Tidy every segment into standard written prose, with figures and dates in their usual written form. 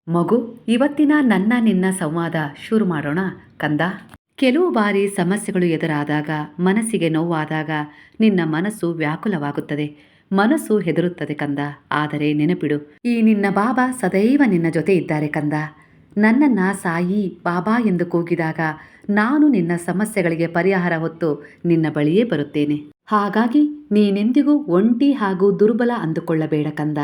ಮಗು, ಇವತ್ತಿನ ನನ್ನ ನಿನ್ನ ಸಂವಾದ ಶುರು ಮಾಡೋಣ ಕಂದ. ಕೆಲವು ಬಾರಿ ಸಮಸ್ಯೆಗಳು ಎದುರಾದಾಗ, ಮನಸ್ಸಿಗೆ ನೋವಾದಾಗ ನಿನ್ನ ಮನಸ್ಸು ವ್ಯಾಕುಲವಾಗುತ್ತದೆ, ಮನಸ್ಸು ಹೆದರುತ್ತದೆ ಕಂದ. ಆದರೆ ನೆನಪಿಡು, ಈ ನಿನ್ನ ಬಾಬಾ ಸದೈವ ನಿನ್ನ ಜೊತೆ ಇದ್ದಾರೆ ಕಂದ. ನನ್ನನ್ನ ಸಾಯಿ ಬಾಬಾ ಎಂದು ಕೂಗಿದಾಗ ನಾನು ನಿನ್ನ ಸಮಸ್ಯೆಗಳಿಗೆ ಪರಿಹಾರ ಹೊತ್ತು ನಿನ್ನ ಬಳಿಯೇ ಬರುತ್ತೇನೆ. ಹಾಗಾಗಿ ನೀನೆಂದಿಗೂ ಒಂಟಿ ಹಾಗೂ ದುರ್ಬಲ ಅಂದುಕೊಳ್ಳಬೇಡ ಕಂದ.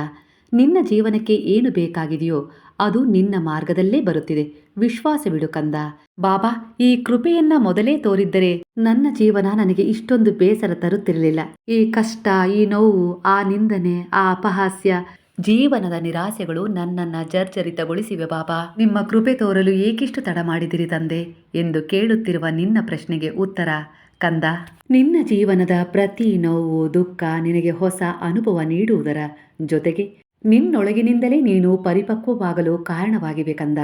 ನಿನ್ನ ಜೀವನಕ್ಕೆ ಏನು ಬೇಕಾಗಿದೆಯೋ ಅದು ನಿನ್ನ ಮಾರ್ಗದಲ್ಲೇ ಬರುತ್ತಿದೆ. ವಿಶ್ವಾಸವಿಡು ಕಂದ. ಬಾಬಾ ಈ ಕೃಪೆಯನ್ನ ಮೊದಲೇ ತೋರಿದ್ದರೆ ನನ್ನ ಜೀವನ ನನಗೆ ಇಷ್ಟೊಂದು ಬೇಸರ ತರುತ್ತಿರಲಿಲ್ಲ. ಈ ಕಷ್ಟ, ಈ ನೋವು, ಆ ನಿಂದನೆ, ಆ ಅಪಹಾಸ್ಯ, ಜೀವನದ ನಿರಾಸೆಗಳು ನನ್ನನ್ನ ಜರ್ಜರಿತಗೊಳಿಸಿವೆ. ಬಾಬಾ, ನಿಮ್ಮ ಕೃಪೆ ತೋರಲು ಏಕಿಷ್ಟು ತಡ ಮಾಡಿದಿರಿ ತಂದೆ ಎಂದು ಕೇಳುತ್ತಿರುವ ನಿನ್ನ ಪ್ರಶ್ನೆಗೆ ಉತ್ತರ ಕಂದ. ನಿನ್ನ ಜೀವನದ ಪ್ರತಿ ನೋವು, ದುಃಖ ನಿನಗೆ ಹೊಸ ಅನುಭವ ನೀಡುವುದರ ಜೊತೆಗೆ ನಿನ್ನೊಳಗಿನಿಂದಲೇ ನೀನು ಪರಿಪಕ್ವವಾಗಲು ಕಾರಣವಾಗಿವೆ ಕಂದ.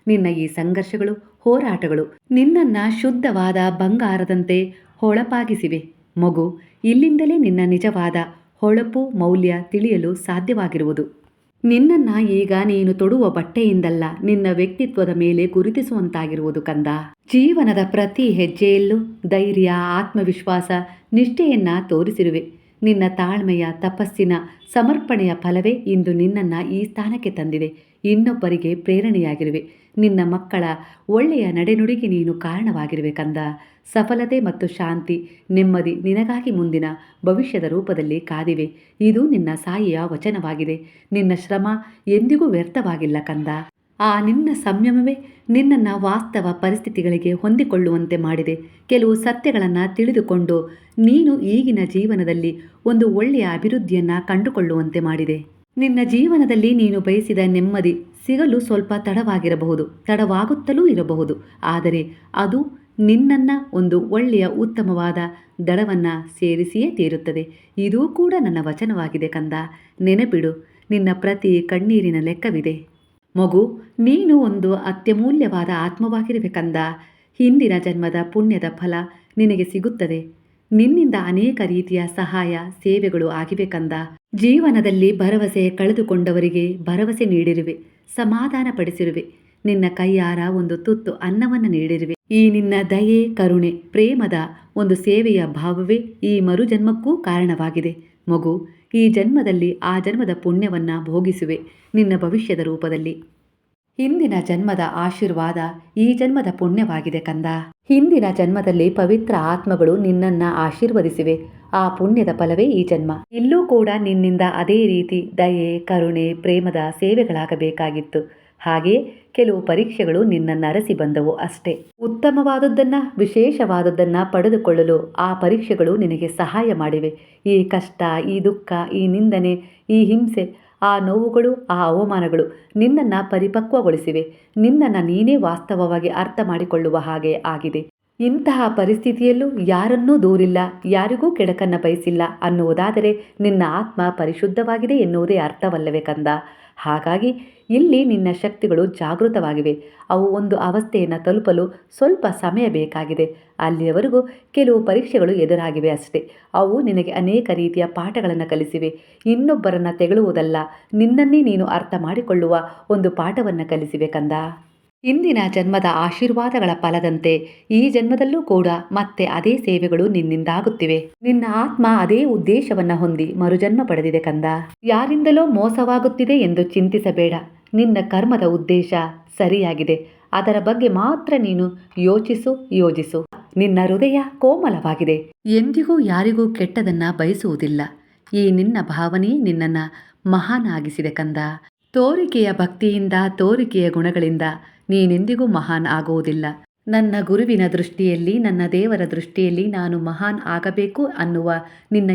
ನಿನ್ನ ಈ ಸಂಘರ್ಷಗಳು, ಹೋರಾಟಗಳು ನಿನ್ನನ್ನ ಶುದ್ಧವಾದ ಬಂಗಾರದಂತೆ ಹೊಳಪಾಗಿಸಿವೆ. ಮಗು, ಇಲ್ಲಿಂದಲೇ ನಿನ್ನ ನಿಜವಾದ ಹೊಳಪು ಮೌಲ್ಯ ತಿಳಿಯಲು ಸಾಧ್ಯವಾಗಿರುವುದು. ನಿನ್ನನ್ನ ಈಗ ನೀನು ತೊಡುವ ಬಟ್ಟೆಯಿಂದಲ್ಲ, ನಿನ್ನ ವ್ಯಕ್ತಿತ್ವದ ಮೇಲೆ ಗುರುತಿಸುವಂತಾಗಿರುವುದು ಕಂದ. ಜೀವನದ ಪ್ರತಿ ಹೆಜ್ಜೆಯಲ್ಲೂ ಧೈರ್ಯ, ಆತ್ಮವಿಶ್ವಾಸ, ನಿಷ್ಠೆಯನ್ನ ತೋರಿಸಿರುವೆ. ನಿನ್ನ ತಾಳ್ಮೆಯ, ತಪಸ್ಸಿನ, ಸಮರ್ಪಣೆಯ ಫಲವೇ ಇಂದು ನಿನ್ನನ್ನ ಈ ಸ್ಥಾನಕ್ಕೆ ತಂದಿದೆ. ಇನ್ನೊಬ್ಬರಿಗೆ ಪ್ರೇರಣೆಯಾಗಿರುವೆ. ನಿನ್ನ ಮಕ್ಕಳ ಒಳ್ಳೆಯ ನಡೆನುಡಿಗೆ ನೀನು ಕಾರಣವಾಗಿರುವೆ ಕಂದ. ಸಫಲತೆ ಮತ್ತು ಶಾಂತಿ, ನೆಮ್ಮದಿ ನಿನಗಾಗಿ ಮುಂದಿನ ಭವಿಷ್ಯದ ರೂಪದಲ್ಲಿ ಕಾದಿವೆ. ಇದು ನಿನ್ನ ಸಾಯಿಯ ವಚನವಾಗಿದೆ. ನಿನ್ನ ಶ್ರಮ ಎಂದಿಗೂ ವ್ಯರ್ಥವಾಗಿಲ್ಲ ಕಂದ. ಆ ನಿನ್ನ ಸಂಯಮವೇ ನಿನ್ನನ್ನು ವಾಸ್ತವ ಪರಿಸ್ಥಿತಿಗಳಿಗೆ ಹೊಂದಿಕೊಳ್ಳುವಂತೆ ಮಾಡಿದೆ. ಕೆಲವು ಸತ್ಯಗಳನ್ನು ತಿಳಿದುಕೊಂಡು ನೀನು ಈಗಿನ ಜೀವನದಲ್ಲಿ ಒಂದು ಒಳ್ಳೆಯ ಅಭಿವೃದ್ಧಿಯನ್ನು ಕಂಡುಕೊಳ್ಳುವಂತೆ ಮಾಡಿದೆ. ನಿನ್ನ ಜೀವನದಲ್ಲಿ ನೀನು ಬಯಸಿದ ನೆಮ್ಮದಿ ಸಿಗಲು ಸ್ವಲ್ಪ ತಡವಾಗಿರಬಹುದು, ತಡವಾಗುತ್ತಲೂ ಇರಬಹುದು. ಆದರೆ ಅದು ನಿನ್ನನ್ನು ಒಂದು ಒಳ್ಳೆಯ ಉತ್ತಮವಾದ ದಡವನ್ನು ಸೇರಿಸಿಯೇ ತೀರುತ್ತದೆ. ಇದೂ ಕೂಡ ನನ್ನ ವಚನವಾಗಿದೆ ಕಂದ. ನೆನಪಿಡು, ನಿನ್ನ ಪ್ರತಿ ಕಣ್ಣೀರಿನ ಲೆಕ್ಕವಿದೆ. ಮಗು, ನೀನು ಒಂದು ಅತ್ಯಮೂಲ್ಯವಾದ ಆತ್ಮವಾಗಿರುವೆ ಕಂದ. ಹಿಂದಿನ ಜನ್ಮದ ಪುಣ್ಯದ ಫಲ ನಿನಗೆ ಸಿಗುತ್ತದೆ. ನಿನ್ನಿಂದ ಅನೇಕ ರೀತಿಯ ಸಹಾಯ ಸೇವೆಗಳು ಆಗಿವೆ ಕಂದ. ಜೀವನದಲ್ಲಿ ಭರವಸೆ ಕಳೆದುಕೊಂಡವರಿಗೆ ಭರವಸೆ ನೀಡಿರುವೆ, ಸಮಾಧಾನ ಪಡಿಸಿರುವೆ. ನಿನ್ನ ಕೈಯಾರ ಒಂದು ತುತ್ತು ಅನ್ನವನ್ನು ನೀಡಿರುವೆ. ಈ ನಿನ್ನ ದಯೆ, ಕರುಣೆ, ಪ್ರೇಮದ ಒಂದು ಸೇವೆಯ ಭಾವವೇ ಈ ಮರುಜನ್ಮಕ್ಕೂ ಕಾರಣವಾಗಿದೆ. ಮಗು, ಈ ಜನ್ಮದಲ್ಲಿ ಆ ಜನ್ಮದ ಪುಣ್ಯವನ್ನು ಭೋಗಿಸುವೆ ನಿನ್ನ ಭವಿಷ್ಯದ ರೂಪದಲ್ಲಿ. ಹಿಂದಿನ ಜನ್ಮದ ಆಶೀರ್ವಾದ ಈ ಜನ್ಮದ ಪುಣ್ಯವಾಗಿದೆ ಕಂದ. ಹಿಂದಿನ ಜನ್ಮದಲ್ಲಿ ಪವಿತ್ರ ಆತ್ಮಗಳು ನಿನ್ನನ್ನ ಆಶೀರ್ವದಿಸಿವೆ. ಆ ಪುಣ್ಯದ ಫಲವೇ ಈ ಜನ್ಮ. ಇಲ್ಲೂ ಕೂಡ ನಿನ್ನಿಂದ ಅದೇ ರೀತಿ ದಯೆ, ಕರುಣೆ, ಪ್ರೇಮದ ಸೇವೆಗಳಾಗಬೇಕಾಗಿತ್ತು. ಹಾಗೆಯೇ ಕೆಲವು ಪರೀಕ್ಷೆಗಳು ನಿನ್ನನ್ನು ಅರಸಿ ಬಂದವು ಅಷ್ಟೇ. ಉತ್ತಮವಾದದ್ದನ್ನ, ವಿಶೇಷವಾದದ್ದನ್ನ ಪಡೆದುಕೊಳ್ಳಲು ಆ ಪರೀಕ್ಷೆಗಳು ನಿನಗೆ ಸಹಾಯ ಮಾಡಿವೆ. ಈ ಕಷ್ಟ, ಈ ದುಃಖ, ಈ ನಿಂದನೆ, ಈ ಹಿಂಸೆ, ಆ ನೋವುಗಳು, ಆ ಅವಮಾನಗಳು ನಿನ್ನನ್ನು ಪರಿಪಕ್ವಗೊಳಿಸಿವೆ. ನಿನ್ನನ್ನು ನೀನೇ ವಾಸ್ತವವಾಗಿ ಅರ್ಥ ಮಾಡಿಕೊಳ್ಳುವ ಹಾಗೆ ಆಗಿದೆ. ಇಂತಹ ಪರಿಸ್ಥಿತಿಯಲ್ಲೂ ಯಾರನ್ನೂ ದೂರಿಲ್ಲ, ಯಾರಿಗೂ ಕೆಡಕನ್ನು ಬಯಸಿಲ್ಲ ಅನ್ನುವುದಾದರೆ ನಿನ್ನ ಆತ್ಮ ಪರಿಶುದ್ಧವಾಗಿದೆ ಎನ್ನುವುದೇ ಅರ್ಥವಲ್ಲವೇ ಕಂದ. ಹಾಗಾಗಿ ಇಲ್ಲಿ ನಿನ್ನ ಶಕ್ತಿಗಳು ಜಾಗೃತವಾಗಿವೆ. ಅವು ಒಂದು ಅವಸ್ಥೆಯನ್ನು ತಲುಪಲು ಸ್ವಲ್ಪ ಸಮಯ ಬೇಕಾಗಿದೆ. ಅಲ್ಲಿಯವರೆಗೂ ಕೆಲವು ಪರೀಕ್ಷೆಗಳು ಎದುರಾಗಿವೆ ಅಷ್ಟೇ. ಅವು ನಿನಗೆ ಅನೇಕ ರೀತಿಯ ಪಾಠಗಳನ್ನು ಕಲಿಸಿವೆ. ಇನ್ನೊಬ್ಬರನ್ನು ತೆಗಳುವುದಲ್ಲ, ನಿನ್ನನ್ನೇ ನೀನು ಅರ್ಥ ಮಾಡಿಕೊಳ್ಳುವ ಒಂದು ಪಾಠವನ್ನು ಕಲಿಸಿವೆ ಕಂದ. ಹಿಂದಿನ ಜನ್ಮದ ಆಶೀರ್ವಾದಗಳ ಫಲದಂತೆ ಈ ಜನ್ಮದಲ್ಲೂ ಕೂಡ ಮತ್ತೆ ಅದೇ ಸೇವೆಗಳು ನಿನ್ನಿಂದಾಗುತ್ತಿವೆ. ನಿನ್ನ ಆತ್ಮ ಅದೇ ಉದ್ದೇಶವನ್ನ ಹೊಂದಿ ಮರುಜನ್ಮ ಪಡೆದಿದೆ ಕಂದ. ಯಾರಿಂದಲೋ ಮೋಸವಾಗುತ್ತಿದೆ ಎಂದು ಚಿಂತಿಸಬೇಡ. ನಿನ್ನ ಕರ್ಮದ ಉದ್ದೇಶ ಸರಿಯಾಗಿದೆ. ಅದರ ಬಗ್ಗೆ ಮಾತ್ರ ನೀನು ಯೋಜಿಸು. ನಿನ್ನ ಹೃದಯ ಕೋಮಲವಾಗಿದೆ. ಎಂದಿಗೂ ಯಾರಿಗೂ ಕೆಟ್ಟದನ್ನ ಬಯಸುವುದಿಲ್ಲ. ಈ ನಿನ್ನ ಭಾವನೆಯೇ ನಿನ್ನನ್ನು ಮಹಾನ್ ಆಗಿಸಿದೆ ಕಂದ. ತೋರಿಕೆಯ ಭಕ್ತಿಯಿಂದ, ತೋರಿಕೆಯ ಗುಣಗಳಿಂದ ನೀನೆಂದಿಗೂ ಮಹಾನ್ ಆಗುವುದಿಲ್ಲ. ನನ್ನ ಗುರುವಿನ ದೃಷ್ಟಿಯಲ್ಲಿ, ನನ್ನ ದೇವರ ದೃಷ್ಟಿಯಲ್ಲಿ ನಾನು ಮಹಾನ್ ಆಗಬೇಕು ಅನ್ನುವ ನಿನ್ನ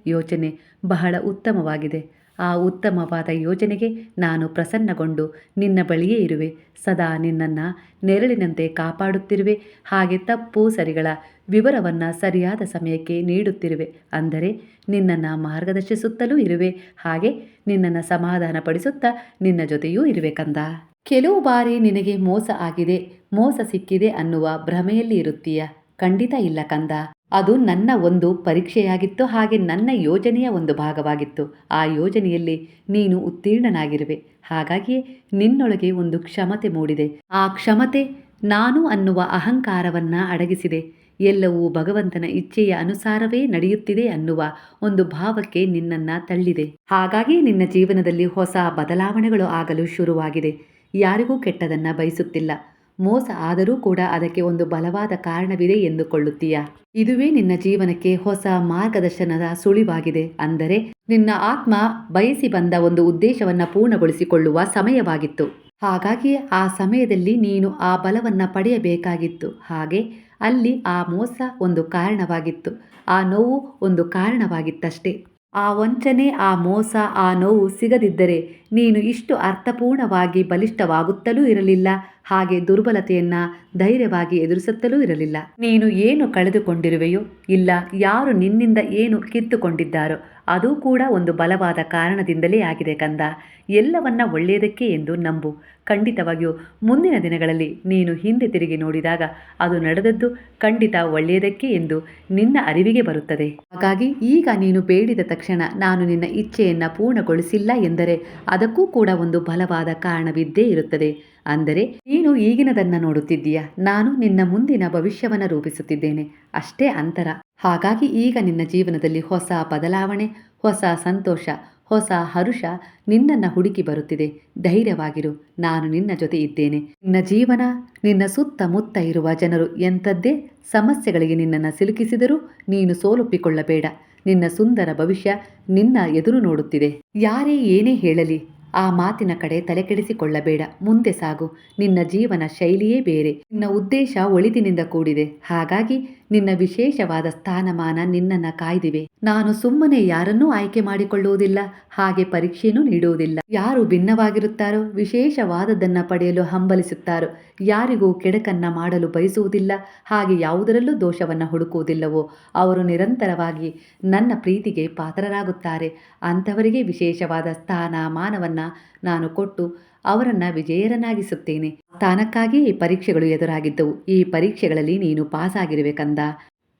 ಯೋಚನೆ ಬಹಳ ಉತ್ತಮವಾಗಿದೆ. ಆ ಉತ್ತಮವಾದ ಯೋಜನೆಗೆ ನಾನು ಪ್ರಸನ್ನಗೊಂಡು ನಿನ್ನ ಬಳಿಯೇ ಇರುವೆ. ಸದಾ ನಿನ್ನನ್ನು ನೆರಳಿನಂತೆ ಕಾಪಾಡುತ್ತಿರುವೆ. ಹಾಗೆ ತಪ್ಪು ಸರಿಗಳ ವಿವರವನ್ನು ಸರಿಯಾದ ಸಮಯಕ್ಕೆ ನೀಡುತ್ತಿರುವೆ. ಅಂದರೆ ನಿನ್ನನ್ನು ಮಾರ್ಗದರ್ಶಿಸುತ್ತಲೂ ಇರುವೆ. ಹಾಗೆ ನಿನ್ನನ್ನು ಸಮಾಧಾನಪಡಿಸುತ್ತಾ ನಿನ್ನ ಜೊತೆಯೂ ಇರುವೆ ಕಂದ. ಕೆಲವು ಬಾರಿ ನಿನಗೆ ಮೋಸ ಆಗಿದೆ, ಮೋಸ ಸಿಕ್ಕಿದೆ ಅನ್ನುವ ಭ್ರಮೆಯಲ್ಲಿ ಇರುತ್ತೀಯ. ಖಂಡಿತ ಇಲ್ಲ ಕಂದ. ಅದು ನನ್ನ ಒಂದು ಪರೀಕ್ಷೆಯಾಗಿತ್ತು, ಹಾಗೆ ನನ್ನ ಯೋಜನೆಯ ಒಂದು ಭಾಗವಾಗಿತ್ತು. ಆ ಯೋಜನೆಯಲ್ಲಿ ನೀನು ಉತ್ತೀರ್ಣನಾಗಿರುವೆ. ಹಾಗಾಗಿಯೇ ನಿನ್ನೊಳಗೆ ಒಂದು ಕ್ಷಮತೆ ಮೂಡಿದೆ. ಆ ಕ್ಷಮತೆ ನಾನು ಅನ್ನುವ ಅಹಂಕಾರವನ್ನ ಅಡಗಿಸಿದೆ. ಎಲ್ಲವೂ ಭಗವಂತನ ಇಚ್ಛೆಯ ಅನುಸಾರವೇ ನಡೆಯುತ್ತಿದೆ ಅನ್ನುವ ಒಂದು ಭಾವಕ್ಕೆ ನಿನ್ನನ್ನು ತಳ್ಳಿದೆ. ಹಾಗಾಗಿ ನಿನ್ನ ಜೀವನದಲ್ಲಿ ಹೊಸ ಬದಲಾವಣೆಗಳು ಆಗಲು ಶುರುವಾಗಿದೆ. ಯಾರಿಗೂ ಕೆಟ್ಟದನ್ನು ಬಯಸುತ್ತಿಲ್ಲ. ಮೋಸ ಆದರೂ ಕೂಡ ಅದಕ್ಕೆ ಒಂದು ಬಲವಾದ ಕಾರಣವಿದೆ ಎಂದುಕೊಳ್ಳುತ್ತೀಯ. ಇದುವೇ ನಿನ್ನ ಜೀವನಕ್ಕೆ ಹೊಸ ಮಾರ್ಗದರ್ಶನದ ಸುಳಿವಾಗಿದೆ. ಅಂದರೆ ನಿನ್ನ ಆತ್ಮ ಬಯಸಿ ಬಂದ ಒಂದು ಉದ್ದೇಶವನ್ನು ಪೂರ್ಣಗೊಳಿಸಿಕೊಳ್ಳುವ ಸಮಯವಾಗಿತ್ತು. ಹಾಗಾಗಿ ಆ ಸಮಯದಲ್ಲಿ ನೀನು ಆ ಬಲವನ್ನು ಪಡೆಯಬೇಕಾಗಿತ್ತು. ಹಾಗೆ ಅಲ್ಲಿ ಆ ಮೋಸ ಒಂದು ಕಾರಣವಾಗಿತ್ತು, ಆ ನೋವು ಒಂದು ಕಾರಣವಾಗಿತ್ತಷ್ಟೇ. ಆ ವಂಚನೆ, ಆ ಮೋಸ, ಆ ನೋವು ಸಿಗದಿದ್ದರೆ ನೀನು ಇಷ್ಟು ಅರ್ಥಪೂರ್ಣವಾಗಿ ಬಲಿಷ್ಠವಾಗುತ್ತಲೂ ಇರಲಿಲ್ಲ, ಹಾಗೆ ದುರ್ಬಲತೆಯನ್ನು ಧೈರ್ಯವಾಗಿ ಎದುರಿಸುತ್ತಲೂ ಇರಲಿಲ್ಲ. ನೀನು ಏನು ಕಳೆದುಕೊಂಡಿರುವೆಯೋ, ಇಲ್ಲ ಯಾರು ನಿನ್ನಿಂದ ಏನು ಕಿತ್ತುಕೊಂಡಿದ್ದಾರೋ ಅದು ಕೂಡ ಒಂದು ಬಲವಾದ ಕಾರಣದಿಂದಲೇ ಆಗಿದೆ ಕಂದ. ಎಲ್ಲವನ್ನ ಒಳ್ಳೆಯದಕ್ಕೆ ಎಂದು ನಂಬು. ಖಂಡಿತವಾಗಿಯೂ ಮುಂದಿನ ದಿನಗಳಲ್ಲಿ ನೀನು ಹಿಂದೆ ತಿರುಗಿ ನೋಡಿದಾಗ ಅದು ನಡೆದದ್ದು ಖಂಡಿತ ಒಳ್ಳೆಯದಕ್ಕೆ ಎಂದು ನಿನ್ನ ಅರಿವಿಗೆ ಬರುತ್ತದೆ. ಹಾಗಾಗಿ ಈಗ ನೀನು ಬೇಡಿದ ತಕ್ಷಣ ನಾನು ನಿನ್ನ ಇಚ್ಛೆಯನ್ನು ಪೂರ್ಣಗೊಳಿಸಿಲ್ಲ ಎಂದರೆ ಅದಕ್ಕೂ ಕೂಡ ಒಂದು ಬಲವಾದ ಕಾರಣವಿದ್ದೇ ಇರುತ್ತದೆ. ಅಂದರೆ ನೀನು ಈಗಿನದನ್ನು ನೋಡುತ್ತಿದ್ದೀಯ, ನಾನು ನಿನ್ನ ಮುಂದಿನ ಭವಿಷ್ಯವನ್ನು ರೂಪಿಸುತ್ತಿದ್ದೇನೆ, ಅಷ್ಟೇ ಅಂತರ. ಹಾಗಾಗಿ ಈಗ ನಿನ್ನ ಜೀವನದಲ್ಲಿ ಹೊಸ ಬದಲಾವಣೆ, ಹೊಸ ಸಂತೋಷ, ಹೊಸ ಹರುಷ ನಿನ್ನನ್ನು ಹುಡುಕಿ ಬರುತ್ತಿದೆ. ಧೈರ್ಯವಾಗಿರು, ನಾನು ನಿನ್ನ ಜೊತೆ ಇದ್ದೇನೆ. ನಿನ್ನ ಜೀವನ, ನಿನ್ನ ಸುತ್ತಮುತ್ತ ಇರುವ ಜನರು ಎಂಥದ್ದೇ ಸಮಸ್ಯೆಗಳಿಗೆ ನಿನ್ನನ್ನು ಸಿಲುಕಿಸಿದರೂ ನೀನು ಸೋಲೊಪ್ಪಿಕೊಳ್ಳಬೇಡ. ನಿನ್ನ ಸುಂದರ ಭವಿಷ್ಯ ನಿನ್ನ ಎದುರು ನೋಡುತ್ತಿದೆ. ಯಾರೇ ಏನೇ ಹೇಳಲಿ ಆ ಮಾತಿನ ಕಡೆ ತಲೆಕೆಡಿಸಿಕೊಳ್ಳಬೇಡ. ಮುಂದೆ ಸಾಗು. ನಿನ್ನ ಜೀವನ ಶೈಲಿಯೇ ಬೇರೆ. ನಿನ್ನ ಉದ್ದೇಶ ಒಳಿತಿನಿಂದ ಕೂಡಿದೆ. ಹಾಗಾಗಿ ನಿನ್ನ ವಿಶೇಷವಾದ ಸ್ಥಾನಮಾನ ನಿನ್ನನ್ನು ಕಾಯ್ದಿವೆ. ನಾನು ಸುಮ್ಮನೆ ಯಾರನ್ನೂ ಆಯ್ಕೆ ಮಾಡಿಕೊಳ್ಳುವುದಿಲ್ಲ, ಹಾಗೆ ಪರೀಕ್ಷೆಯೂ ನೀಡುವುದಿಲ್ಲ. ಯಾರು ಭಿನ್ನವಾಗಿರುತ್ತಾರೋ, ವಿಶೇಷವಾದದ್ದನ್ನು ಪಡೆಯಲು ಹಂಬಲಿಸುತ್ತಾರೋ, ಯಾರಿಗೂ ಕೆಡಕನ್ನ ಮಾಡಲು ಬಯಸುವುದಿಲ್ಲ, ಹಾಗೆ ಯಾವುದರಲ್ಲೂ ದೋಷವನ್ನು ಹುಡುಕುವುದಿಲ್ಲವೋ ಅವರು ನಿರಂತರವಾಗಿ ನನ್ನ ಪ್ರೀತಿಗೆ ಪಾತ್ರರಾಗುತ್ತಾರೆ. ಅಂಥವರಿಗೆ ವಿಶೇಷವಾದ ಸ್ಥಾನ ಮಾನವನ್ನು ನಾನು ಕೊಟ್ಟು ಅವರನ್ನು ವಿಜಯರನ್ನಾಗಿಸುತ್ತೇನೆ. ಸ್ಥಾನಕ್ಕಾಗಿ ಈ ಪರೀಕ್ಷೆಗಳು ಎದುರಾಗಿದ್ದವು. ಈ ಪರೀಕ್ಷೆಗಳಲ್ಲಿ ನೀನು ಪಾಸಾಗಿರುವೆ ಕಂದ.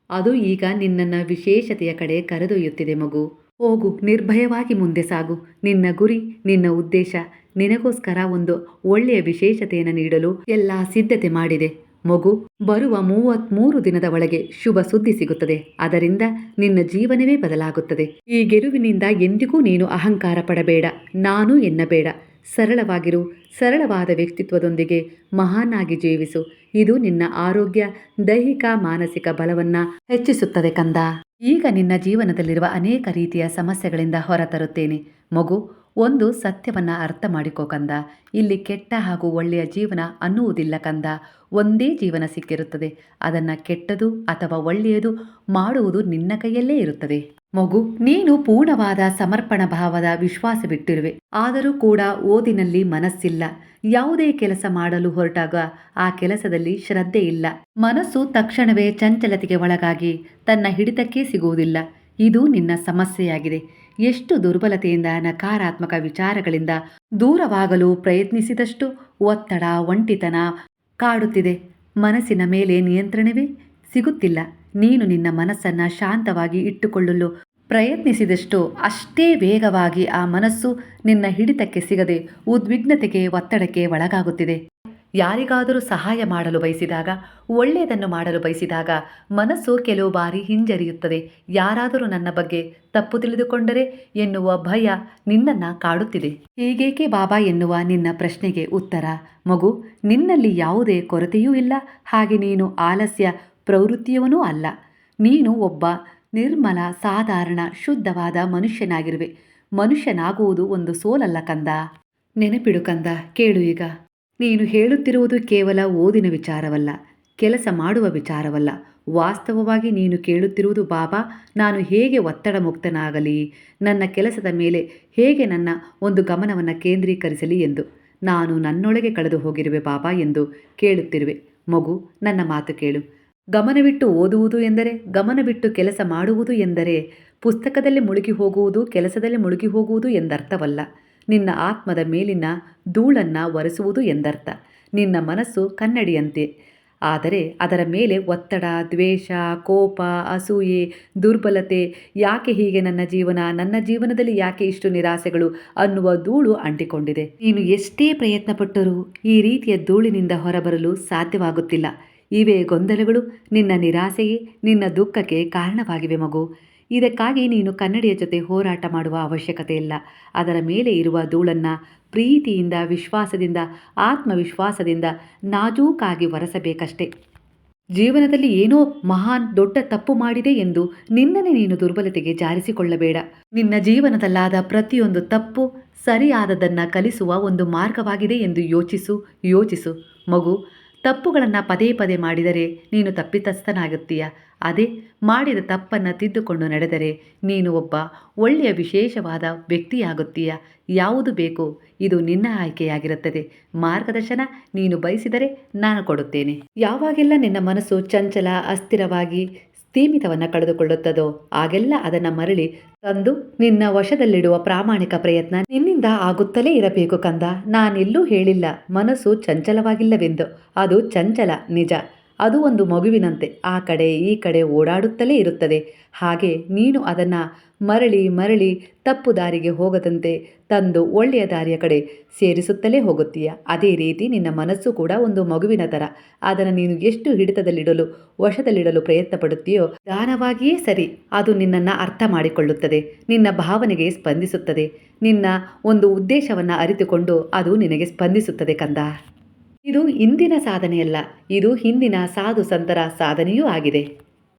ಅದು ಈಗ ನಿನ್ನನ್ನು ವಿಶೇಷತೆಯ ಕಡೆ ಕರೆದೊಯ್ಯುತ್ತಿದೆ ಮಗು. ಹೋಗು, ನಿರ್ಭಯವಾಗಿ ಮುಂದೆ ಸಾಗು. ನಿನ್ನ ಗುರಿ, ನಿನ್ನ ಉದ್ದೇಶ ನಿನಗೋಸ್ಕರ ಒಂದು ಒಳ್ಳೆಯ ವಿಶೇಷತೆಯನ್ನು ನೀಡಲು ಎಲ್ಲ ಸಿದ್ಧತೆ ಮಾಡಿದೆ ಮಗು. ಬರುವ 33 ದಿನದ ಒಳಗೆ ಶುಭ ಸುದ್ದಿ ಸಿಗುತ್ತದೆ. ಅದರಿಂದ ನಿನ್ನ ಜೀವನವೇ ಬದಲಾಗುತ್ತದೆ. ಈ ಗೆಲುವಿನಿಂದ ಎಂದಿಗೂ ನೀನು ಅಹಂಕಾರ ಪಡಬೇಡ, ನಾನು ಎನ್ನಬೇಡ. ಸರಳವಾಗಿರು. ಸರಳವಾದ ವ್ಯಕ್ತಿತ್ವದೊಂದಿಗೆ ಮಹಾನಾಗಿ ಜೀವಿಸು. ಇದು ನಿನ್ನ ಆರೋಗ್ಯ, ದೈಹಿಕ, ಮಾನಸಿಕ ಬಲವನ್ನು ಹೆಚ್ಚಿಸುತ್ತದೆ ಕಂದ. ಈಗ ನಿನ್ನ ಜೀವನದಲ್ಲಿರುವ ಅನೇಕ ರೀತಿಯ ಸಮಸ್ಯೆಗಳಿಂದ ಹೊರತರುತ್ತೇನೆ ಮಗು. ಒಂದು ಸತ್ಯವನ್ನು ಅರ್ಥ ಮಾಡಿಕೋ ಕಂದ. ಇಲ್ಲಿ ಕೆಟ್ಟ ಹಾಗೂ ಒಳ್ಳೆಯ ಜೀವನ ಅನ್ನುವುದಿಲ್ಲ ಕಂದ. ಒಂದೇ ಜೀವನ ಸಿಕ್ಕಿರುತ್ತದೆ. ಅದನ್ನು ಕೆಟ್ಟದು ಅಥವಾ ಒಳ್ಳೆಯದು ಮಾಡುವುದು ನಿನ್ನ ಕೈಯಲ್ಲೇ ಇರುತ್ತದೆ ಮಗು. ನೀನು ಪೂರ್ಣವಾದ ಸಮರ್ಪಣ ಭಾವದ ವಿಶ್ವಾಸ ಬಿಟ್ಟಿರುವೆ. ಆದರೂ ಕೂಡ ಓದಿನಲ್ಲಿ ಮನಸ್ಸಿಲ್ಲ. ಯಾವುದೇ ಕೆಲಸ ಮಾಡಲು ಹೊರಟಾಗ ಆ ಕೆಲಸದಲ್ಲಿ ಶ್ರದ್ಧೆ ಇಲ್ಲ. ಮನಸ್ಸು ತಕ್ಷಣವೇ ಚಂಚಲತೆಗೆ ಒಳಗಾಗಿ ತನ್ನ ಹಿಡಿತಕ್ಕೆ ಸಿಗುವುದಿಲ್ಲ. ಇದು ನಿನ್ನ ಸಮಸ್ಯೆಯಾಗಿದೆ. ಎಷ್ಟು ದುರ್ಬಲತೆಯಿಂದ, ನಕಾರಾತ್ಮಕ ವಿಚಾರಗಳಿಂದ ದೂರವಾಗಲು ಪ್ರಯತ್ನಿಸಿದಷ್ಟು ಒತ್ತಡ, ಒಂಟಿತನ ಕಾಡುತ್ತಿದೆ. ಮನಸ್ಸಿನ ಮೇಲೆ ನಿಯಂತ್ರಣವೇ ಸಿಗುತ್ತಿಲ್ಲ. ನೀನು ನಿನ್ನ ಮನಸ್ಸನ್ನು ಶಾಂತವಾಗಿ ಇಟ್ಟುಕೊಳ್ಳಲು ಪ್ರಯತ್ನಿಸಿದಷ್ಟು ಅಷ್ಟೇ ವೇಗವಾಗಿ ಆ ಮನಸ್ಸು ನಿನ್ನ ಹಿಡಿತಕ್ಕೆ ಸಿಗದೆ ಉದ್ವಿಗ್ನತೆಗೆ, ಒತ್ತಡಕ್ಕೆ ಒಳಗಾಗುತ್ತಿದೆ. ಯಾರಿಗಾದರೂ ಸಹಾಯ ಮಾಡಲು ಬಯಸಿದಾಗ, ಒಳ್ಳೆಯದನ್ನು ಮಾಡಲು ಬಯಸಿದಾಗ ಮನಸ್ಸು ಕೆಲವು ಬಾರಿ ಹಿಂಜರಿಯುತ್ತದೆ. ಯಾರಾದರೂ ನನ್ನ ಬಗ್ಗೆ ತಪ್ಪು ತಿಳಿದುಕೊಂಡರೆ ಎನ್ನುವ ಭಯ ನಿನ್ನನ್ನು ಕಾಡುತ್ತಿದೆ. ಹೀಗೇಕೆ ಬಾಬಾ ಎನ್ನುವ ನಿನ್ನ ಪ್ರಶ್ನೆಗೆ ಉತ್ತರ ಮಗು, ನಿನ್ನಲ್ಲಿ ಯಾವುದೇ ಕೊರತೆಯೂ ಇಲ್ಲ, ಹಾಗೆ ನೀನು ಆಲಸ್ಯ ಪ್ರವೃತ್ತಿಯವನೂ ಅಲ್ಲ. ನೀನು ಒಬ್ಬ ನಿರ್ಮಲ, ಸಾಧಾರಣ, ಶುದ್ಧವಾದ ಮನುಷ್ಯನಾಗಿರುವೆ. ಮನುಷ್ಯನಾಗುವುದು ಒಂದು ಸೋಲಲ್ಲ ಕಂದ. ನೆನಪಿಡು ಕಂದ. ಕೇಳು ಈಗ. ನೀನು ಹೇಳುತ್ತಿರುವುದು ಕೇವಲ ಓದಿನ ವಿಚಾರವಲ್ಲ, ಕೆಲಸ ಮಾಡುವ ವಿಚಾರವಲ್ಲ. ವಾಸ್ತವವಾಗಿ ನೀನು ಕೇಳುತ್ತಿರುವುದು, ಬಾಬಾ ನಾನು ಹೇಗೆ ಒತ್ತಡ ಮುಕ್ತನಾಗಲಿ, ನನ್ನ ಕೆಲಸದ ಮೇಲೆ ಹೇಗೆ ನನ್ನ ಒಂದು ಗಮನವನ್ನು ಕೇಂದ್ರೀಕರಿಸಲಿ ಎಂದು. ನಾನು ನನ್ನೊಳಗೆ ಕಳೆದು ಹೋಗಿರುವೆ ಬಾಬಾ ಎಂದು ಕೇಳುತ್ತಿರುವೆ ಮಗು. ನನ್ನ ಮಾತು ಕೇಳು. ಗಮನವಿಟ್ಟು ಓದುವುದು ಎಂದರೆ, ಗಮನವಿಟ್ಟು ಕೆಲಸ ಮಾಡುವುದು ಎಂದರೆ ಪುಸ್ತಕದಲ್ಲಿ ಮುಳುಗಿ ಹೋಗುವುದು, ಕೆಲಸದಲ್ಲಿ ಮುಳುಗಿ ಹೋಗುವುದು ಎಂದರ್ಥವಲ್ಲ. ನಿನ್ನ ಆತ್ಮದ ಮೇಲಿನ ಧೂಳನ್ನು ಒರೆಸುವುದು ಎಂದರ್ಥ. ನಿನ್ನ ಮನಸ್ಸು ಕನ್ನಡಿಯಂತೆ, ಆದರೆ ಅದರ ಮೇಲೆ ಒತ್ತಡ, ದ್ವೇಷ, ಕೋಪ, ಅಸೂಯೆ, ದುರ್ಬಲತೆ, ಯಾಕೆ ಹೀಗೆ ನನ್ನ ಜೀವನದಲ್ಲಿ ಯಾಕೆ ಇಷ್ಟು ನಿರಾಸೆಗಳು ಅನ್ನುವ ಧೂಳು ಅಂಟಿಕೊಂಡಿದೆ. ನೀನು ಎಷ್ಟೇ ಪ್ರಯತ್ನ ಪಟ್ಟರೂ ಈ ರೀತಿಯ ಧೂಳಿನಿಂದ ಹೊರಬರಲು ಸಾಧ್ಯವಾಗುತ್ತಿಲ್ಲ. ಇವೇ ಗೊಂದಲಗಳು ನಿನ್ನ ನಿರಾಸೆಗೆ, ನಿನ್ನ ದುಃಖಕ್ಕೆ ಕಾರಣವಾಗಿವೆ ಮಗು. ಇದಕ್ಕಾಗಿ ನೀನು ಕನ್ನಡಿಯ ಜೊತೆ ಹೋರಾಟ ಮಾಡುವ ಅವಶ್ಯಕತೆ ಇಲ್ಲ. ಅದರ ಮೇಲೆ ಇರುವ ಧೂಳನ್ನು ಪ್ರೀತಿಯಿಂದ, ವಿಶ್ವಾಸದಿಂದ, ಆತ್ಮವಿಶ್ವಾಸದಿಂದ ನಾಜೂಕಾಗಿ ಒರೆಸಬೇಕಷ್ಟೆ. ಜೀವನದಲ್ಲಿ ಏನೋ ಮಹಾನ್ ದೊಡ್ಡ ತಪ್ಪು ಮಾಡಿದೆ ಎಂದು ನಿನ್ನನ್ನೇ ನೀನು ದುರ್ಬಲತೆಗೆ ಜಾರಿಸಿಕೊಳ್ಳಬೇಡ. ನಿನ್ನ ಜೀವನದಲ್ಲಾದ ಪ್ರತಿಯೊಂದು ತಪ್ಪು ಸರಿಯಾದದನ್ನು ಕಲಿಸುವ ಒಂದು ಮಾರ್ಗವಾಗಿದೆ ಎಂದು ಯೋಚಿಸು ಮಗು. ತಪ್ಪುಗಳನ್ನು ಪದೇ ಪದೇ ಮಾಡಿದರೆ ನೀನು ತಪ್ಪಿತಸ್ಥನಾಗುತ್ತೀಯ. ಅದೇ ಮಾಡಿದ ತಪ್ಪನ್ನು ತಿದ್ದುಕೊಂಡು ನಡೆದರೆ ನೀನು ಒಬ್ಬ ಒಳ್ಳೆಯ ವಿಶೇಷವಾದ ವ್ಯಕ್ತಿಯಾಗುತ್ತೀಯ. ಯಾವುದು ಬೇಕು ಇದು ನಿನ್ನ ಆಯ್ಕೆಯಾಗಿರುತ್ತದೆ. ಮಾರ್ಗದರ್ಶನ ನೀನು ಬಯಸಿದರೆ ನಾನು ಕೊಡುತ್ತೇನೆ. ಯಾವಾಗೆಲ್ಲ ನಿನ್ನ ಮನಸ್ಸು ಚಂಚಲ, ಅಸ್ಥಿರವಾಗಿ ಸ್ಥೀಮಿತವನ್ನು ಕಳೆದುಕೊಳ್ಳುತ್ತದೋ ಆಗೆಲ್ಲ ಅದನ್ನು ಮರಳಿ ತಂದು ನಿನ್ನ ವಶದಲ್ಲಿಡುವ ಪ್ರಾಮಾಣಿಕ ಪ್ರಯತ್ನ ನಿನ್ನಿಂದ ಆಗುತ್ತಲೇ ಇರಬೇಕು ಕಂದ. ನಾನೆಲ್ಲೂ ಹೇಳಿಲ್ಲ ಮನಸ್ಸು ಚಂಚಲವಾಗಿಲ್ಲವೆಂದು. ಅದು ಚಂಚಲ ನಿಜ. ಅದು ಒಂದು ಮಗುವಿನಂತೆ ಆ ಕಡೆ ಈ ಕಡೆ ಓಡಾಡುತ್ತಲೇ ಇರುತ್ತದೆ. ಹಾಗೆ ನೀನು ಅದನ್ನು ಮರಳಿ ತಪ್ಪು ದಾರಿಗೆ ಹೋಗದಂತೆ ತಂದು ಒಳ್ಳೆಯ ದಾರಿಯ ಕಡೆ ಸೇರಿಸುತ್ತಲೇ ಹೋಗುತ್ತೀಯ. ಅದೇ ರೀತಿ ನಿನ್ನ ಮನಸ್ಸು ಕೂಡ ಒಂದು ಮಗುವಿನ ಥರ. ಅದನ್ನು ನೀನು ಎಷ್ಟು ಹಿಡಿತದಲ್ಲಿಡಲು, ವಶದಲ್ಲಿಡಲು ಪ್ರಯತ್ನ ಪಡುತ್ತೀಯೋ ನಿಧಾನವಾಗಿಯೇ ಸರಿ ಅದು ನಿನ್ನನ್ನು ಅರ್ಥ ಮಾಡಿಕೊಳ್ಳುತ್ತದೆ, ನಿನ್ನ ಭಾವನೆಗೆ ಸ್ಪಂದಿಸುತ್ತದೆ, ನಿನ್ನ ಒಂದು ಉದ್ದೇಶವನ್ನು ಅರಿತುಕೊಂಡು ಅದು ನಿನಗೆ ಸ್ಪಂದಿಸುತ್ತದೆ ಕಂದ. ಇದು ಇಂದಿನ ಸಾಧನೆಯಲ್ಲ, ಇದು ಹಿಂದಿನ ಸಾಧು ಸಂತರ ಸಾಧನೆಯೂ ಆಗಿದೆ.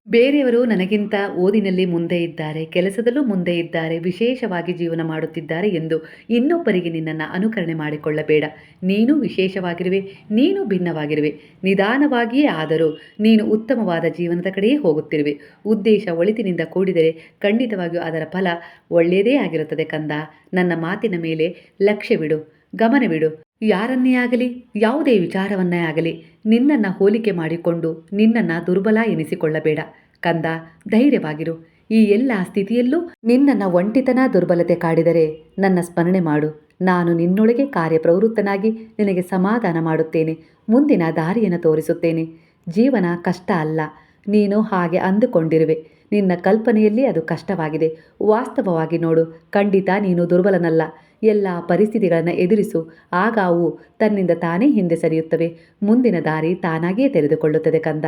ಬೇರೆಯವರು ನನಗಿಂತ ಓದಿನಲ್ಲಿ ಮುಂದೆ ಇದ್ದಾರೆ, ಕೆಲಸದಲ್ಲೂ ಮುಂದೆ ಇದ್ದಾರೆ, ವಿಶೇಷವಾಗಿ ಜೀವನ ಮಾಡುತ್ತಿದ್ದಾರೆ ಎಂದು ಇನ್ನೊಬ್ಬರಿಗೆ ನಿನ್ನನ್ನು ಅನುಕರಣೆ ಮಾಡಿಕೊಳ್ಳಬೇಡ. ನೀನು ವಿಶೇಷವಾಗಿರುವೆ, ನೀನು ಭಿನ್ನವಾಗಿರುವೆ. ನಿಧಾನವಾಗಿಯೇ ಆದರೂ ನೀನು ಉತ್ತಮವಾದ ಜೀವನದ ಕಡೆಯೇ ಹೋಗುತ್ತಿರುವೆ. ಉದ್ದೇಶ ಒಳಿತಿನಿಂದ ಕೂಡಿದರೆ ಖಂಡಿತವಾಗಿಯೂ ಅದರ ಫಲ ಒಳ್ಳೆಯದೇ ಆಗಿರುತ್ತದೆ ಕಂದ. ನನ್ನ ಮಾತಿನ ಮೇಲೆ ಲಕ್ಷ್ಯವಿಡು, ಗಮನವಿಡು. ಯಾರನ್ನೇ ಆಗಲಿ, ಯಾವುದೇ ವಿಚಾರವನ್ನೇ ಆಗಲಿ ನಿನ್ನನ್ನು ಹೋಲಿಕೆ ಮಾಡಿಕೊಂಡು ನಿನ್ನನ್ನು ದುರ್ಬಲ ಎನಿಸಿಕೊಳ್ಳಬೇಡ ಕಂದ. ಧೈರ್ಯವಾಗಿರು. ಈ ಎಲ್ಲ ಸ್ಥಿತಿಯಲ್ಲೂ ನಿನ್ನನ್ನು ಒಂಟಿತನ, ದುರ್ಬಲತೆ ಕಾಡಿದರೆ ನನ್ನ ಸ್ಮರಣೆ ಮಾಡು. ನಾನು ನಿನ್ನೊಳಗೆ ಕಾರ್ಯಪ್ರವೃತ್ತನಾಗಿ ನಿನಗೆ ಸಮಾಧಾನ ಮಾಡುತ್ತೇನೆ, ಮುಂದಿನ ದಾರಿಯನ್ನು ತೋರಿಸುತ್ತೇನೆ. ಜೀವನ ಕಷ್ಟ ಅಲ್ಲ, ನೀನು ಹಾಗೆ ಅಂದುಕೊಂಡಿರುವೆ. ನಿನ್ನ ಕಲ್ಪನೆಯಲ್ಲಿ ಅದು ಕಷ್ಟವಾಗಿದೆ. ವಾಸ್ತವವಾಗಿ ನೋಡು, ಖಂಡಿತ ನೀನು ದುರ್ಬಲನಲ್ಲ. ಎಲ್ಲ ಪರಿಸ್ಥಿತಿಗಳನ್ನು ಎದುರಿಸು, ಆಗ ಅವು ತನ್ನಿಂದ ತಾನೇ ಹಿಂದೆ ಸರಿಯುತ್ತವೆ. ಮುಂದಿನ ದಾರಿ ತಾನಾಗಿಯೇ ತೆರೆದುಕೊಳ್ಳುತ್ತದೆ ಕಂದ.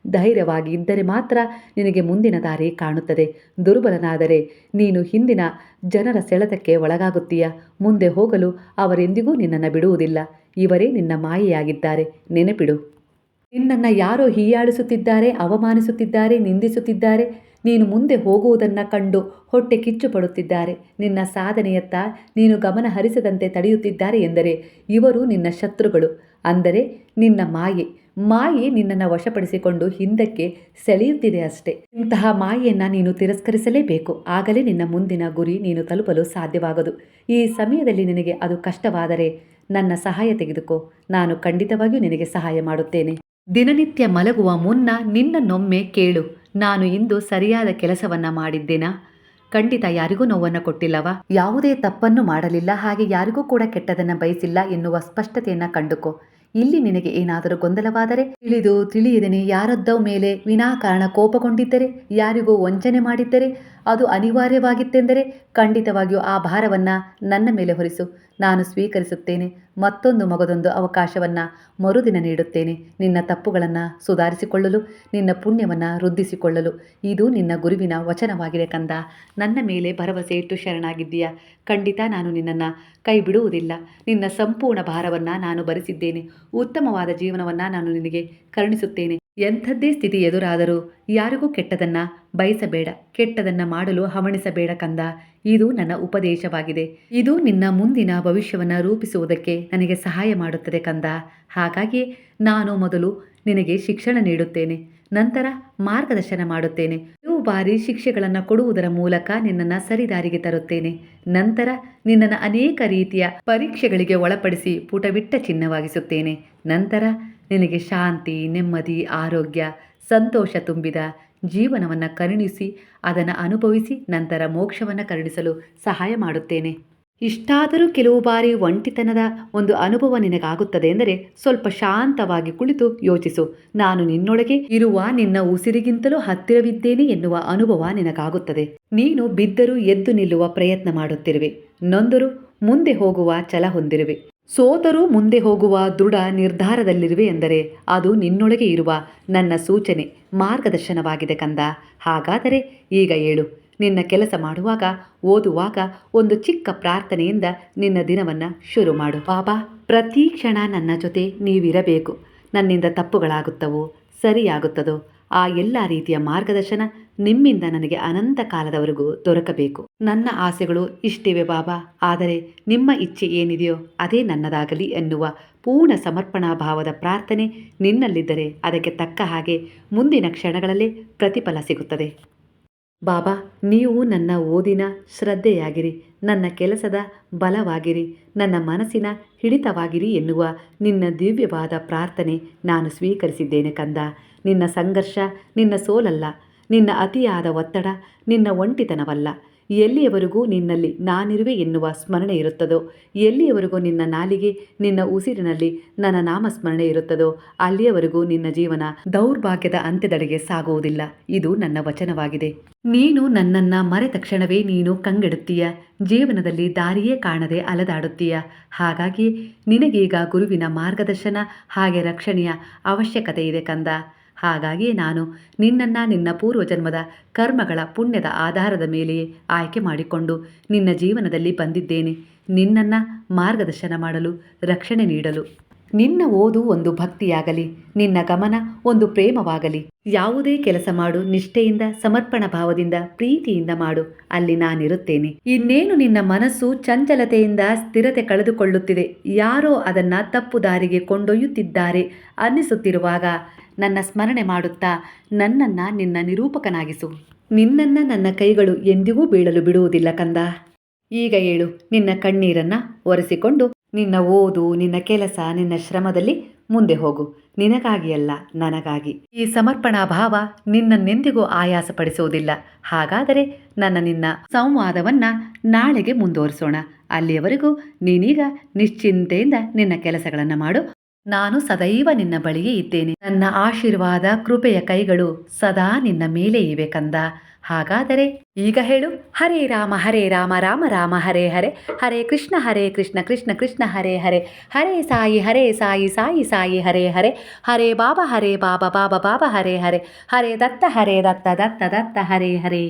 ಧೈರ್ಯವಾಗಿ ಇದ್ದರೆ ಮಾತ್ರ ನಿನಗೆ ಮುಂದಿನ ದಾರಿ ಕಾಣುತ್ತದೆ. ದುರ್ಬಲನಾದರೆ ನೀನು ಹಿಂದಿನ ಜನರ ಸೆಳೆತಕ್ಕೆ ಒಳಗಾಗುತ್ತೀಯ. ಮುಂದೆ ಹೋಗಲು ಅವರೆಂದಿಗೂ ನಿನ್ನನ್ನು ಬಿಡುವುದಿಲ್ಲ. ಇವರೇ ನಿನ್ನ ಮಾಯೆಯಾಗಿದ್ದಾರೆ, ನೆನಪಿಡು. ನಿನ್ನನ್ನು ಯಾರೋ ಹೀಯಾಳಿಸುತ್ತಿದ್ದಾರೆ, ಅವಮಾನಿಸುತ್ತಿದ್ದಾರೆ, ನಿಂದಿಸುತ್ತಿದ್ದಾರೆ. ನೀನು ಮುಂದೆ ಹೋಗುವುದನ್ನು ಕಂಡು ಹೊಟ್ಟೆ ಕಿಚ್ಚು ಪಡುತ್ತಿದ್ದಾರೆ. ನಿನ್ನ ಸಾಧನೆಯತ್ತ ನೀನು ಗಮನ ಹರಿಸದಂತೆ ತಡೆಯುತ್ತಿದ್ದಾರೆ ಎಂದರೆ ಇವರು ನಿನ್ನ ಶತ್ರುಗಳು. ಅಂದರೆ ನಿನ್ನ ಮಾಯೆ ನಿನ್ನನ್ನು ವಶಪಡಿಸಿಕೊಂಡು ಹಿಂದಕ್ಕೆ ಸೆಳೆಯುತ್ತಿದೆ ಅಷ್ಟೇ. ಇಂತಹ ಮಾಯೆಯನ್ನು ನೀನು ತಿರಸ್ಕರಿಸಲೇಬೇಕು. ಆಗಲೇ ನಿನ್ನ ಮುಂದಿನ ಗುರಿ ನೀನು ತಲುಪಲು ಸಾಧ್ಯವಾಗದು. ಈ ಸಮಯದಲ್ಲಿ ನಿನಗೆ ಅದು ಕಷ್ಟವಾದರೆ ನನ್ನ ಸಹಾಯ ತೆಗೆದುಕೋ. ನಾನು ಖಂಡಿತವಾಗಿಯೂ ನಿನಗೆ ಸಹಾಯ ಮಾಡುತ್ತೇನೆ. ದಿನನಿತ್ಯ ಮಲಗುವ ಮುನ್ನ ನಿನ್ನನ್ನೊಮ್ಮೆ ಕೇಳು, ನಾನು ಇಂದು ಸರಿಯಾದ ಕೆಲಸವನ್ನು ಮಾಡಿದ್ದೇನಾ? ಖಂಡಿತ ಯಾರಿಗೂ ನೋವನ್ನು ಕೊಟ್ಟಿಲ್ಲವಾ? ಯಾವುದೇ ತಪ್ಪನ್ನು ಮಾಡಲಿಲ್ಲ, ಹಾಗೆ ಯಾರಿಗೂ ಕೂಡ ಕೆಟ್ಟದನ್ನು ಬಯಸಿಲ್ಲ ಎನ್ನುವ ಸ್ಪಷ್ಟತೆಯನ್ನು ಕಂಡುಕೋ. ಇಲ್ಲಿ ನಿನಗೆ ಏನಾದರೂ ಗೊಂದಲವಾದರೆ, ತಿಳಿಯದೇನೆ ಯಾರದ್ದೋ ಮೇಲೆ ವಿನಾಕಾರಣ ಕೋಪಗೊಂಡಿದ್ದರೆ, ಯಾರಿಗೂ ವಂಚನೆ ಮಾಡಿದ್ದರೆ, ಅದು ಅನಿವಾರ್ಯವಾಗಿತ್ತೆಂದರೆ ಖಂಡಿತವಾಗಿಯೂ ಆ ಭಾರವನ್ನು ನನ್ನ ಮೇಲೆ ಹೊರಿಸು. ನಾನು ಸ್ವೀಕರಿಸುತ್ತೇನೆ. ಮತ್ತೊಂದು ಮಗದೊಂದು ಅವಕಾಶವನ್ನು ಮರುದಿನ ನೀಡುತ್ತೇನೆ. ನಿನ್ನ ತಪ್ಪುಗಳನ್ನು ಸುಧಾರಿಸಿಕೊಳ್ಳಲು, ನಿನ್ನ ಪುಣ್ಯವನ್ನು ವೃದ್ಧಿಸಿಕೊಳ್ಳಲು. ಇದು ನಿನ್ನ ಗುರುವಿನ ವಚನವಾಗಿದೆ ಕಂದ. ನನ್ನ ಮೇಲೆ ಭರವಸೆ ಇಟ್ಟು ಶರಣಾಗಿದ್ದೀಯ. ಖಂಡಿತ ನಾನು ನಿನ್ನನ್ನು ಕೈ ಬಿಡುವುದಿಲ್ಲ. ನಿನ್ನ ಸಂಪೂರ್ಣ ಭಾರವನ್ನು ನಾನು ಭರಿಸಿದ್ದೇನೆ. ಉತ್ತಮವಾದ ಜೀವನವನ್ನು ನಾನು ನಿನಗೆ ಕರುಣಿಸುತ್ತೇನೆ. ಎಂಥದ್ದೇ ಸ್ಥಿತಿ ಎದುರಾದರೂ ಯಾರಿಗೂ ಕೆಟ್ಟದನ್ನು ಬಯಸಬೇಡ, ಕೆಟ್ಟದನ್ನು ಮಾಡಲು ಹವಣಿಸಬೇಡ ಕಂದ. ಇದು ನನ್ನ ಉಪದೇಶವಾಗಿದೆ. ಇದು ನಿನ್ನ ಮುಂದಿನ ಭವಿಷ್ಯವನ್ನು ರೂಪಿಸುವುದಕ್ಕೆ ನನಗೆ ಸಹಾಯ ಮಾಡುತ್ತದೆ ಕಂದ. ಹಾಗಾಗಿ ನಾನು ಮೊದಲು ನಿನಗೆ ಶಿಕ್ಷಣ ನೀಡುತ್ತೇನೆ, ನಂತರ ಮಾರ್ಗದರ್ಶನ ಮಾಡುತ್ತೇನೆ. ಕೆಲವು ಬಾರಿ ಶಿಕ್ಷೆಗಳನ್ನು ಕೊಡುವುದರ ಮೂಲಕ ನಿನ್ನನ್ನು ಸರಿದಾರಿಗೆ ತರುತ್ತೇನೆ. ನಂತರ ನಿನ್ನನ್ನು ಅನೇಕ ರೀತಿಯ ಪರೀಕ್ಷೆಗಳಿಗೆ ಒಳಪಡಿಸಿ ಪುಟವಿಟ್ಟ ಚಿನ್ನವಾಗಿಸುತ್ತೇನೆ. ನಂತರ ನಿನಗೆ ಶಾಂತಿ, ನೆಮ್ಮದಿ, ಆರೋಗ್ಯ, ಸಂತೋಷ ತುಂಬಿದ ಜೀವನವನ್ನು ಕರುಣಿಸಿ ಅದನ್ನು ಅನುಭವಿಸಿ ನಂತರ ಮೋಕ್ಷವನ್ನು ಕರುಣಿಸಲು ಸಹಾಯ ಮಾಡುತ್ತೇನೆ. ಇಷ್ಟಾದರೂ ಕೆಲವು ಬಾರಿ ಒಂಟಿತನದ ಒಂದು ಅನುಭವ ನಿನಗಾಗುತ್ತದೆ ಎಂದರೆ ಸ್ವಲ್ಪ ಶಾಂತವಾಗಿ ಕುಳಿತು ಯೋಚಿಸು. ನಾನು ನಿನ್ನೊಳಗೆ ಇರುವ ನಿನ್ನ ಉಸಿರಿಗಿಂತಲೂ ಹತ್ತಿರವಿದ್ದೇನೆ ಎನ್ನುವ ಅನುಭವ ನಿನಗಾಗುತ್ತದೆ. ನೀನು ಬಿದ್ದರೂ ಎದ್ದು ನಿಲ್ಲುವ ಪ್ರಯತ್ನ ಮಾಡುತ್ತಿರುವೆ, ನೊಂದರೂ ಮುಂದೆ ಹೋಗುವ ಛಲ ಹೊಂದಿರುವೆ, ಸೋತರೂ ಮುಂದೆ ಹೋಗುವ ದೃಢ ನಿರ್ಧಾರದಲ್ಲಿರುವೆ ಎಂದರೆ ಅದು ನಿನ್ನೊಳಗೆ ಇರುವ ನನ್ನ ಸೂಚನೆ, ಮಾರ್ಗದರ್ಶನವಾಗಿದೆ ಕಂದ. ಹಾಗಾದರೆ ಈಗ ಏಳು. ನಿನ್ನ ಕೆಲಸ ಮಾಡುವಾಗ, ಓದುವಾಗ ಒಂದು ಚಿಕ್ಕ ಪ್ರಾರ್ಥನೆಯಿಂದ ನಿನ್ನ ದಿನವನ್ನು ಶುರು ಮಾಡು. ಬಾಬಾ, ಪ್ರತಿ ಕ್ಷಣ ನನ್ನ ಜೊತೆ ನೀವಿರಬೇಕು. ನನ್ನಿಂದ ತಪ್ಪುಗಳಾಗುತ್ತವೋ, ಸರಿಯಾಗುತ್ತದೋ ಆ ಎಲ್ಲ ರೀತಿಯ ಮಾರ್ಗದರ್ಶನ ನಿಮ್ಮಿಂದ ನನಗೆ ಅನಂತ ಕಾಲದವರೆಗೂ ದೊರಕಬೇಕು. ನನ್ನ ಆಸೆಗಳು ಇಷ್ಟಿವೆ ಬಾಬಾ, ಆದರೆ ನಿಮ್ಮ ಇಚ್ಛೆ ಏನಿದೆಯೋ ಅದೇ ನನ್ನದಾಗಲಿ ಎನ್ನುವ ಪೂರ್ಣ ಸಮರ್ಪಣಾ ಭಾವದ ಪ್ರಾರ್ಥನೆ ನಿನ್ನಲ್ಲಿದ್ದರೆ ಅದಕ್ಕೆ ತಕ್ಕ ಹಾಗೆ ಮುಂದಿನ ಕ್ಷಣಗಳಲ್ಲೇ ಪ್ರತಿಫಲ ಸಿಗುತ್ತದೆ. ಬಾಬಾ, ನೀವು ನನ್ನ ಓದಿನ ಶ್ರದ್ಧೆಯಾಗಿರಿ, ನನ್ನ ಕೆಲಸದ ಬಲವಾಗಿರಿ, ನನ್ನ ಮನಸ್ಸಿನ ಹಿಡಿತವಾಗಿರಿ ಎನ್ನುವ ನಿನ್ನ ದಿವ್ಯವಾದ ಪ್ರಾರ್ಥನೆ ನಾನು ಸ್ವೀಕರಿಸಿದ್ದೇನೆ ಕಂದ. ನಿನ್ನ ಸಂಘರ್ಷ ನಿನ್ನ ಸೋಲಲ್ಲ, ನಿನ್ನ ಅತಿಯಾದ ಒತ್ತಡ ನಿನ್ನ ಒಂಟಿತನವಲ್ಲ. ಎಲ್ಲಿಯವರೆಗೂ ನಿನ್ನಲ್ಲಿ ನಾನಿರುವೆ ಎನ್ನುವ ಸ್ಮರಣೆ ಇರುತ್ತದೋ, ಎಲ್ಲಿಯವರೆಗೂ ನಿನ್ನ ನಾಲಿಗೆ ನಿನ್ನ ಉಸಿರಿನಲ್ಲಿ ನನ್ನ ನಾಮಸ್ಮರಣೆ ಇರುತ್ತದೋ ಅಲ್ಲಿಯವರೆಗೂ ನಿನ್ನ ಜೀವನ ದೌರ್ಭಾಗ್ಯದ ಅಂತ್ಯದೆಡೆಗೆ ಸಾಗುವುದಿಲ್ಲ. ಇದು ನನ್ನ ವಚನವಾಗಿದೆ. ನೀನು ನನ್ನನ್ನು ಮರೆತ ತಕ್ಷಣವೇ ನೀನು ಕಂಗೆಡುತ್ತೀಯ, ಜೀವನದಲ್ಲಿ ದಾರಿಯೇ ಕಾಣದೆ ಅಲೆದಾಡುತ್ತೀಯ. ಹಾಗಾಗಿ ನಿನಗೀಗ ಗುರುವಿನ ಮಾರ್ಗದರ್ಶನ ಹಾಗೆ ರಕ್ಷಣೆಯ ಅವಶ್ಯಕತೆ ಇದೆ ಕಂದ. ಹಾಗಾಗಿ ನಾನು ನಿನ್ನನ್ನು ನಿನ್ನ ಪೂರ್ವಜನ್ಮದ ಕರ್ಮಗಳ ಪುಣ್ಯದ ಆಧಾರದ ಮೇಲೆಯೇ ಆಯ್ಕೆ ಮಾಡಿಕೊಂಡು ನಿನ್ನ ಜೀವನದಲ್ಲಿ ಬಂದಿದ್ದೇನೆ, ನಿನ್ನನ್ನು ಮಾರ್ಗದರ್ಶನ ಮಾಡಲು, ರಕ್ಷಣೆ ನೀಡಲು. ನಿನ್ನ ಓದು ಒಂದು ಭಕ್ತಿಯಾಗಲಿ, ನಿನ್ನ ಗಮನ ಒಂದು ಪ್ರೇಮವಾಗಲಿ. ಯಾವುದೇ ಕೆಲಸ ಮಾಡು, ನಿಷ್ಠೆಯಿಂದ, ಸಮರ್ಪಣಾ ಭಾವದಿಂದ, ಪ್ರೀತಿಯಿಂದ ಮಾಡು, ಅಲ್ಲಿ ನಾನಿರುತ್ತೇನೆ. ಇನ್ನೇನು ನಿನ್ನ ಮನಸ್ಸು ಚಂಚಲತೆಯಿಂದ ಸ್ಥಿರತೆ ಕಳೆದುಕೊಳ್ಳುತ್ತಿದೆ, ಯಾರೋ ಅದನ್ನು ತಪ್ಪು ದಾರಿಗೆ ಕೊಂಡೊಯ್ಯುತ್ತಿದ್ದಾರೆ ಅನ್ನಿಸುತ್ತಿರುವಾಗ ನನ್ನ ಸ್ಮರಣೆ ಮಾಡುತ್ತಾ ನನ್ನನ್ನು ನಿನ್ನ ನಿರೂಪಕನಾಗಿಸು. ನಿನ್ನನ್ನು ನನ್ನ ಕೈಗಳು ಎಂದಿಗೂ ಬೀಳಲು ಬಿಡುವುದಿಲ್ಲ ಕಂದ. ಈಗ ಏಳು. ನಿನ್ನ ಕಣ್ಣೀರನ್ನು ಒರೆಸಿಕೊಂಡು ನಿನ್ನ ಓದು, ನಿನ್ನ ಕೆಲಸ, ನಿನ್ನ ಶ್ರಮದಲ್ಲಿ ಮುಂದೆ ಹೋಗು. ನಿನಗಾಗಿ ಅಲ್ಲ, ನನಗಾಗಿ. ಈ ಸಮರ್ಪಣಾ ಭಾವ ನಿನ್ನನ್ನೆಂದಿಗೂ ಆಯಾಸಪಡಿಸುವುದಿಲ್ಲ. ಹಾಗಾದರೆ ನಿನ್ನ ಸಂವಾದವನ್ನು ನಾಳೆಗೆ ಮುಂದುವರಿಸೋಣ. ಅಲ್ಲಿಯವರೆಗೂ ನೀನೀಗ ನಿಶ್ಚಿಂತೆಯಿಂದ ನಿನ್ನ ಕೆಲಸಗಳನ್ನು ಮಾಡು. ನಾನು ಸದೈವ ನಿನ್ನ ಬಳಿಯೇ ಇದ್ದೇನೆ. ನನ್ನ ಆಶೀರ್ವಾದ, ಕೃಪೆಯ ಕೈಗಳು ಸದಾ ನಿನ್ನ ಮೇಲೆ ಇವೆ ಕಂದ. ಹಾಗಾದರೆ ಈಗ ಹೇಳು. ಹರೇ ರಾಮ ರಾಮ ರಾಮ ಹರೇ ಹರೇ, ಹರೇ ಕೃಷ್ಣ ಕೃಷ್ಣ ಕೃಷ್ಣ ಹರೇ ಹರೇ, ಹರೇ ಸಾಯಿ ಸಾಯಿ ಹರೇ ಹರೇ, ಹರೇ ಬಾಬಾ ಬಾಬಾ ಬಾಬಾ ಹರೇ ಹರೇ, ಹರೇ ದತ್ತ ದತ್ತ ಹರೇ ಹರೇ.